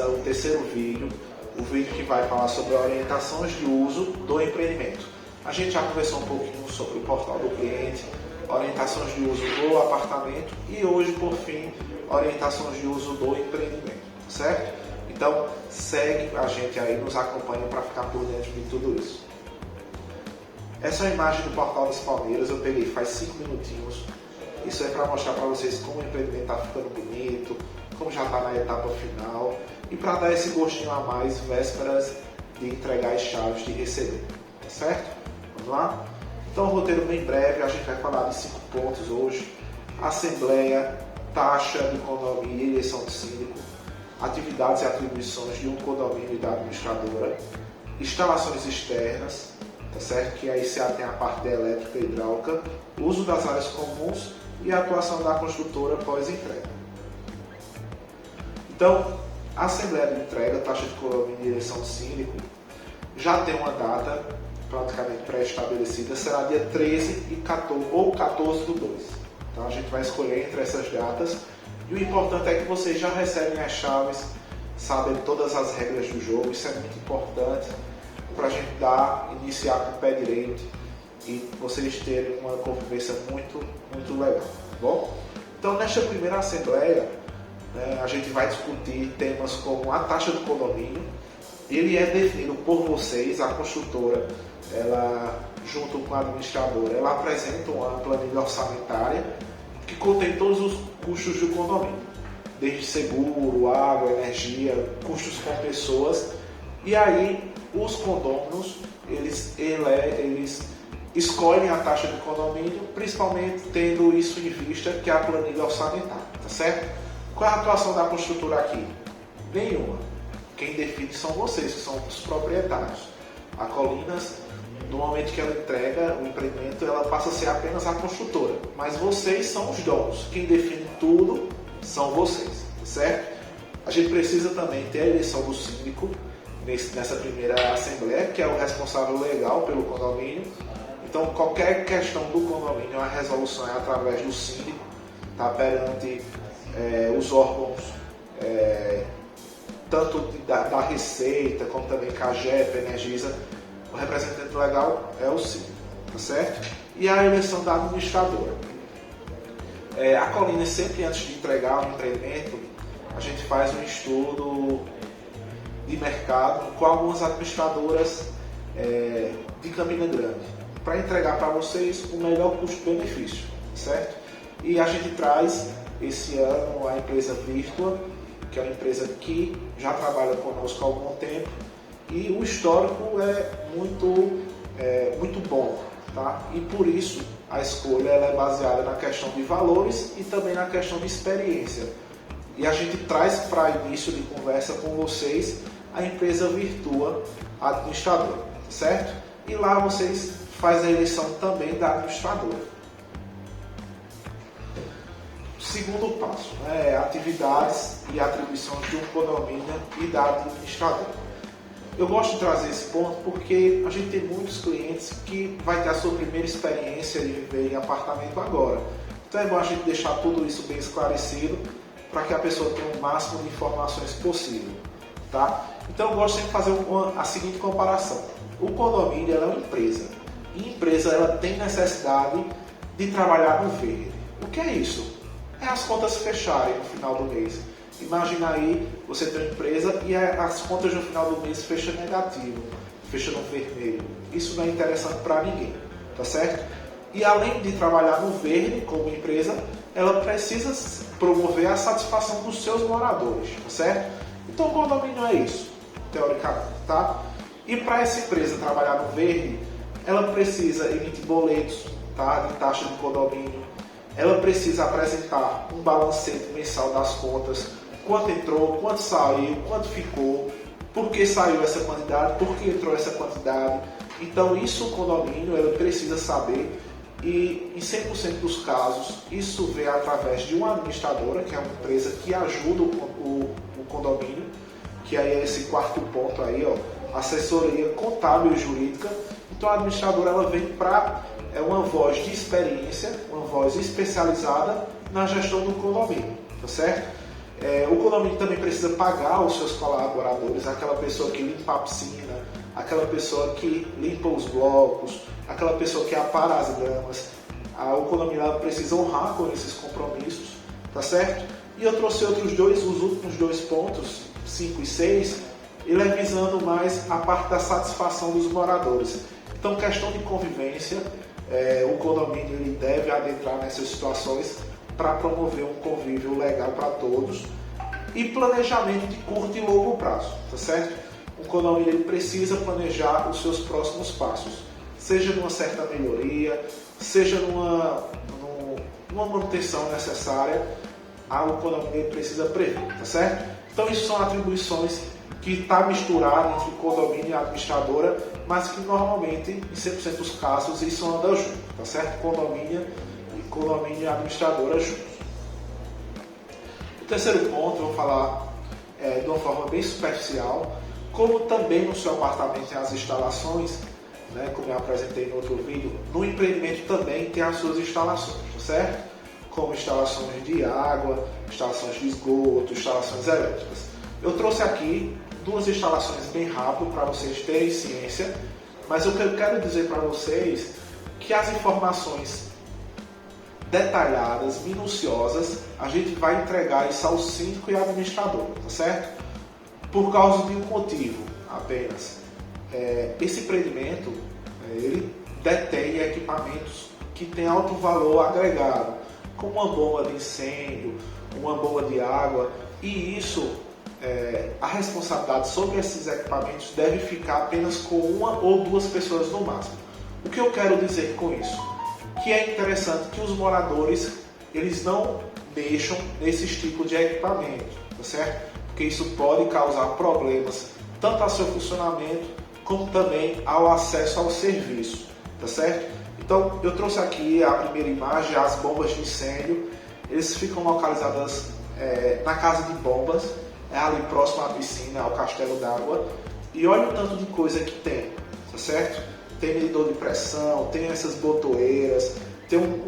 passa o terceiro vídeo, o vídeo que vai falar sobre orientações de uso do empreendimento. A gente já conversou um pouquinho sobre o portal do cliente, orientações de uso do apartamento e hoje, por fim, orientações de uso do empreendimento, certo? Então, segue a gente aí, nos acompanha para ficar por dentro de tudo isso. Essa é a imagem do Portal das Palmeiras, eu peguei faz 5 minutinhos. Isso é para mostrar para vocês como o empreendimento está ficando bonito, como já está na etapa final e para dar esse gostinho a mais vésperas de entregar as chaves de receber, tá certo? Vamos lá? Então, o roteiro bem breve, a gente vai falar de 5 pontos hoje: assembleia, taxa de condomínio e eleição do síndico, atividades e atribuições de um condomínio e da administradora, instalações externas, tá certo? Que aí se tem a parte da elétrica e hidráulica, uso das áreas comuns e a atuação da construtora pós-entrega. Então, a assembleia de entrega, taxa de condomínio e eleição do síndico, já tem uma data praticamente pré-estabelecida, será dia 13 ou 14 do 2. Então a gente vai escolher entre essas datas e o importante é que vocês já recebem as chaves, sabem todas as regras do jogo. Isso é muito importante para a gente iniciar com o pé direito e vocês terem uma convivência muito legal, tá bom? Então, nesta primeira assembleia, a gente vai discutir temas como a taxa do condomínio. Ele é definido por vocês, a construtora, ela, junto com a administradora, ela apresenta uma planilha orçamentária que contém todos os custos do condomínio, desde seguro, água, energia, custos com pessoas. E aí, os condôminos, eles escolhem a taxa do condomínio, principalmente tendo isso em vista, que é a planilha orçamentária, tá certo? Qual é a atuação da construtora aqui? Nenhuma. Quem define são vocês, que são os proprietários. A Colinas, no momento que ela entrega o empreendimento, ela passa a ser apenas a construtora, mas vocês são os donos. Quem define tudo são vocês, certo? A gente precisa também ter a eleição do síndico nessa primeira assembleia, que é o responsável legal pelo condomínio. Então, qualquer questão do condomínio, a resolução é através do síndico, tá? Perante os órgãos, tanto da Receita, como também CAGEP, Energisa. O representante legal é o síndico, tá certo? E a eleição da administradora. A Colinas, sempre antes de entregar um empreendimento, a gente faz um estudo de mercado com algumas administradoras de Campina Grande, para entregar para vocês o melhor custo-benefício, certo? E a gente traz esse ano a empresa Virtua, que é uma empresa que já trabalha conosco há algum tempo, e o histórico é muito bom, tá? E por isso a escolha ela é baseada na questão de valores e também na questão de experiência. E a gente traz para início de conversa com vocês a empresa Virtua administradora, certo? E lá vocês fazem a eleição também da administradora. Segundo passo, atividades e atribuições de um condomínio e da administradora. Eu gosto de trazer esse ponto porque a gente tem muitos clientes que vai ter a sua primeira experiência de viver em apartamento agora. Então é bom a gente deixar tudo isso bem esclarecido para que a pessoa tenha o máximo de informações possível, tá? Então eu gosto sempre de fazer a seguinte comparação. O condomínio ela é uma empresa. E empresa ela tem necessidade de trabalhar no verde. O que é isso? É as contas fecharem no final do mês. Imagina aí, você tem uma empresa e as contas no final do mês fecham negativo, fecham no vermelho. Isso não é interessante para ninguém, tá certo? E além de trabalhar no verde como empresa, ela precisa promover a satisfação dos seus moradores, tá certo? Então o condomínio é isso, teoricamente, tá? E para essa empresa trabalhar no verde, ela precisa emitir boletos, tá? De taxa de condomínio. Ela precisa apresentar um balancete mensal das contas, quanto entrou, quanto saiu, quanto ficou, por que saiu essa quantidade, por que entrou essa quantidade. Então isso o condomínio ela precisa saber e em 100% dos casos isso vem através de uma administradora, que é uma empresa que ajuda o condomínio, que aí é esse quarto ponto aí, ó, assessoria contábil e jurídica. Então a administradora ela vem para uma voz de experiência, uma voz especializada na gestão do condomínio, tá certo? O condomínio também precisa pagar os seus colaboradores, aquela pessoa que limpa a piscina, aquela pessoa que limpa os blocos, aquela pessoa que apara as gramas. O condomínio precisa honrar com esses compromissos, tá certo? E eu trouxe os últimos dois pontos, 5 e 6, ele é visando mais a parte da satisfação dos moradores. Então, questão de convivência, o condomínio ele deve adentrar nessas situações para promover um convívio legal para todos e planejamento de curto e longo prazo, tá certo? O condomínio ele precisa planejar os seus próximos passos, seja numa certa melhoria, seja numa manutenção necessária, o condomínio precisa prever, tá certo? Então, isso são atribuições que está misturado entre condomínio e administradora, mas que normalmente, em 100% dos casos, isso anda junto, tá certo? Condomínio e administradora juntos. O terceiro ponto, eu vou falar de uma forma bem superficial, como também no seu apartamento tem as instalações, né, como eu apresentei no outro vídeo, no empreendimento também tem as suas instalações, tá certo? Como instalações de água, instalações de esgoto, instalações elétricas. Eu trouxe aqui duas instalações bem rápido para vocês terem ciência, mas o que eu quero dizer para vocês que as informações detalhadas, minuciosas, a gente vai entregar isso ao síndico e ao administrador, tá certo? Por causa de um motivo apenas. Esse empreendimento, ele detém equipamentos que têm alto valor agregado, como uma bomba de incêndio, uma bomba de água, e isso, a responsabilidade sobre esses equipamentos deve ficar apenas com uma ou duas pessoas no máximo. O que eu quero dizer com isso? Que é interessante que os moradores eles não mexam nesses tipos de equipamento, tá certo? Porque isso pode causar problemas tanto ao seu funcionamento como também ao acesso ao serviço, tá certo? Então eu trouxe aqui a primeira imagem, as bombas de incêndio. Eles ficam localizadas na casa de bombas, ali próximo à piscina, ao castelo d'água, e olha o tanto de coisa que tem, tá certo? Tem medidor de pressão, tem essas botoeiras, tem um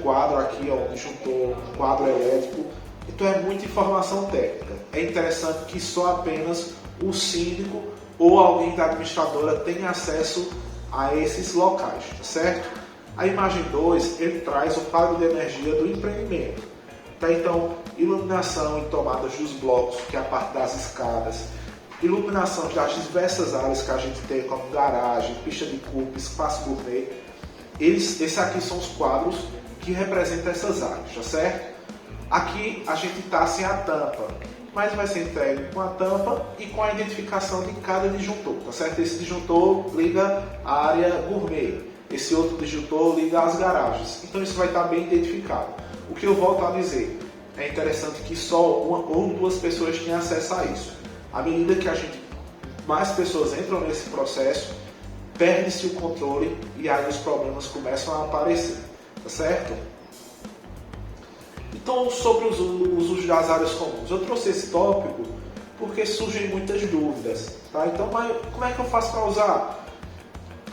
quadro aqui, um disjuntor, um quadro elétrico. Então é muita informação técnica. É interessante que só apenas o síndico ou alguém da administradora tenha acesso a esses locais, tá certo? A imagem 2, ele traz o quadro de energia do empreendimento. Tá? Então, iluminação em tomadas dos blocos, que é a parte das escadas, iluminação das diversas áreas que a gente tem, como garagem, pista de curva, espaço gourmet. Esses aqui são os quadros que representam essas áreas, tá certo? Aqui a gente está sem a tampa, mas vai ser entregue com a tampa e com a identificação de cada disjuntor, tá certo? Esse disjuntor liga a área gourmet, esse outro disjuntor liga as garagens, então isso vai estar bem identificado. O que eu volto a dizer, é interessante que só uma ou duas pessoas tenham acesso a isso. À medida que mais pessoas entram nesse processo, perde-se o controle e aí os problemas começam a aparecer, tá certo? Então, sobre os usos das áreas comuns, eu trouxe esse tópico porque surgem muitas dúvidas, tá? Então, como é que eu faço para usar?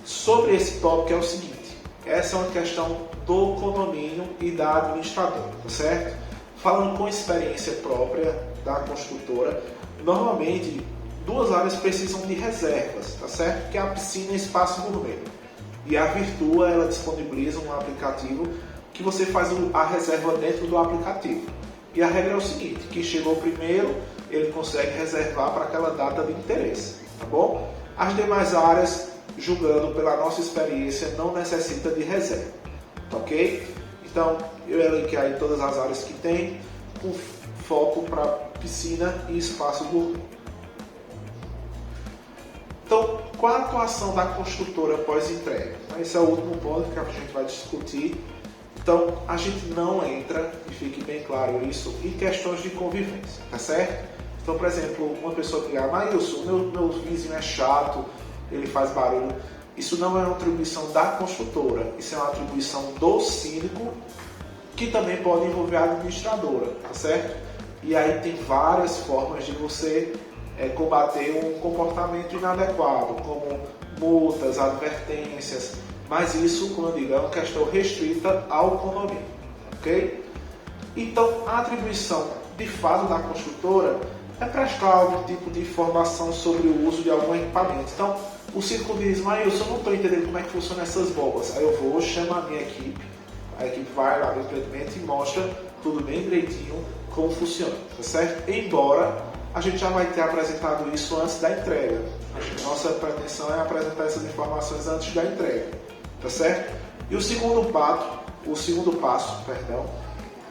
Sobre esse tópico é o seguinte, essa é uma questão do condomínio e da administradora, tá certo? Falando com experiência própria da construtora, normalmente duas áreas precisam de reservas, tá certo? Que é a piscina e espaço gourmet. E a Virtua, ela disponibiliza um aplicativo que você faz a reserva dentro do aplicativo. E a regra é o seguinte, quem chegou primeiro, ele consegue reservar para aquela data de interesse, tá bom? As demais áreas, julgando pela nossa experiência, não necessita de reserva, tá ok? Então, eu elenquei aí todas as áreas que tem, com foco para piscina e espaço gourmet. Então, qual a atuação da construtora pós-entrega? Esse é o último ponto que a gente vai discutir. Então, a gente não entra, e fique bem claro isso, em questões de convivência, tá certo? Então, por exemplo, uma pessoa que diga, Maílson, meu vizinho é chato, ele faz barulho. Isso não é uma atribuição da construtora, isso é uma atribuição do síndico, que também pode envolver a administradora, tá certo? E aí tem várias formas de você combater um comportamento inadequado, como multas, advertências, mas isso, como eu digo, é uma questão restrita ao condomínio, ok? Então, a atribuição de fato da construtora é prestar algum tipo de informação sobre o uso de algum equipamento. Então, o síndico diz, mas eu não estou entendendo como é que funcionam essas bombas. Aí eu vou, chamo a minha equipe, a equipe vai lá no empreendimento e mostra tudo bem direitinho como funciona, tá certo? Embora a gente já vai ter apresentado isso antes da entrega. Nossa pretensão é apresentar essas informações antes da entrega, tá certo? E o segundo passo,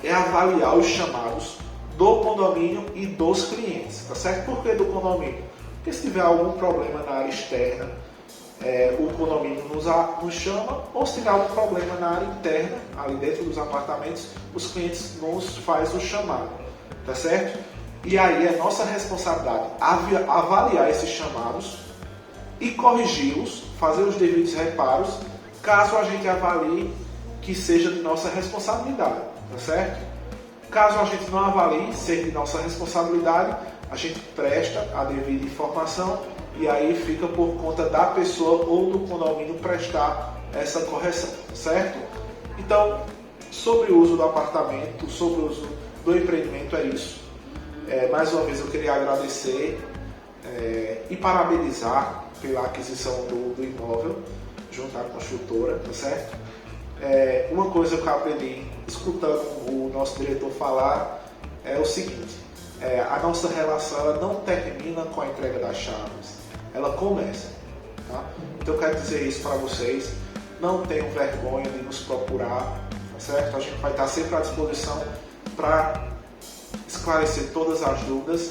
é avaliar os chamados do condomínio e dos clientes, tá certo? Por que do condomínio? Porque se tiver algum problema na área externa, o condomínio nos chama, ou se tiver algum problema na área interna, ali dentro dos apartamentos, os clientes nos fazem o chamado, tá certo? E aí é nossa responsabilidade avaliar esses chamados e corrigi-los, fazer os devidos reparos, caso a gente avalie que seja de nossa responsabilidade, tá certo? Caso a gente não avalie ser de nossa responsabilidade, a gente presta a devida informação e aí fica por conta da pessoa ou do condomínio prestar essa correção, certo? Então, sobre o uso do apartamento, sobre o uso do empreendimento é isso. Mais uma vez eu queria agradecer e parabenizar pela aquisição do imóvel junto à construtora, tá certo? Uma coisa que eu aprendi escutando o nosso diretor falar é o seguinte: a nossa relação ela não termina com a entrega das chaves, ela começa, tá? Então eu quero dizer isso para vocês, não tenham vergonha de nos procurar, tá certo? A gente vai estar sempre à disposição para esclarecer todas as dúvidas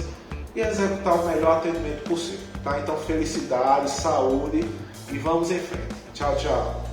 e executar o melhor atendimento possível, tá? Então felicidades, saúde e vamos em frente. Tchau, tchau.